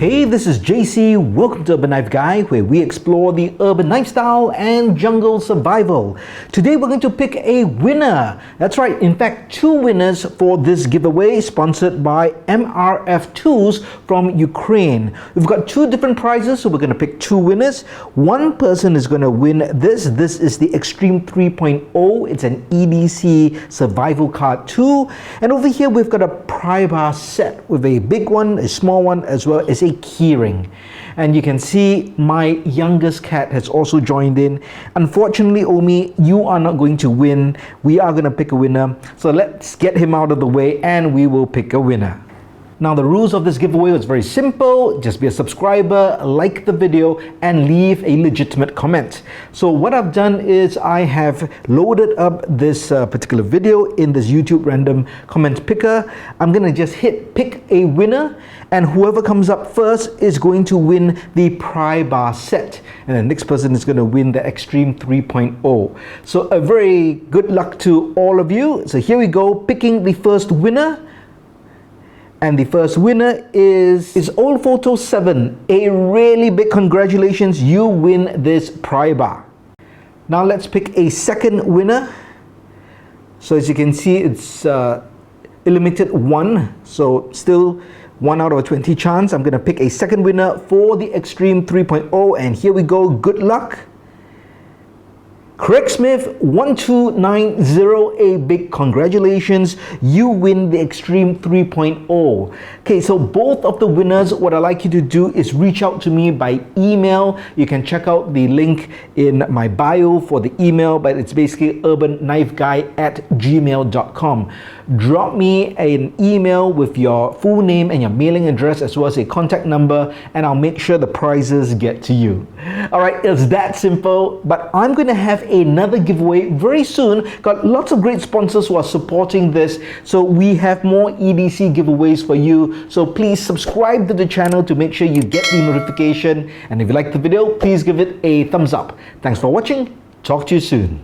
Hey, this is JC. Welcome to Urban Knife Guy, where we explore the urban lifestyle and jungle survival. Today we're going to pick a winner. That's right, in fact, two winners for this giveaway sponsored by MRF Tools from Ukraine. We've got two different prizes, so we're going to pick two winners. One person is going to win this. This is the Extreme 3.0. It's an EDC survival card tool. And over here we've got a pry bar set with a big one, a small one, as well as a keyring. And you can see my youngest cat has also joined in. Unfortunately, Omi, you are not going to win. We are going to pick a winner. So let's get him out of the way and we will pick a winner. Now, the rules of this giveaway was very simple. Just be a subscriber, like the video, and leave a legitimate comment. So what I've done is I have loaded up this particular video in this YouTube random comment picker. I'm going to just hit pick a winner, and whoever comes up first is going to win the pry bar set. And the next person is going to win the Extreme 3.0. So a very good luck to all of you. So here we go, picking the first winner. And the first winner is Old Photo 7. A really big congratulations, you win this pry bar. Now let's pick a second winner. So as you can see, it's a limited 1, so still 1 out of a 20 chance. I'm going to pick a second winner for the Extreme 3.0, and here we go, good luck. Craig Smith 1290, a big congratulations, you win the Extreme 3.0. Okay, so both of the winners, what I'd like you to do is reach out to me by email. You can check out the link in my bio for the email, but it's basically urbannifeguy@gmail.com. Drop me an email with your full name and your mailing address as well as a contact number, and I'll make sure the prizes get to you. Alright, it's that simple, but I'm going to have another giveaway very soon. Got lots of great sponsors who are supporting this, so we have more EDC giveaways for you. So please subscribe to the channel to make sure you get the notification, and if you like the video, please give it a thumbs up. Thanks for watching. Talk to you soon.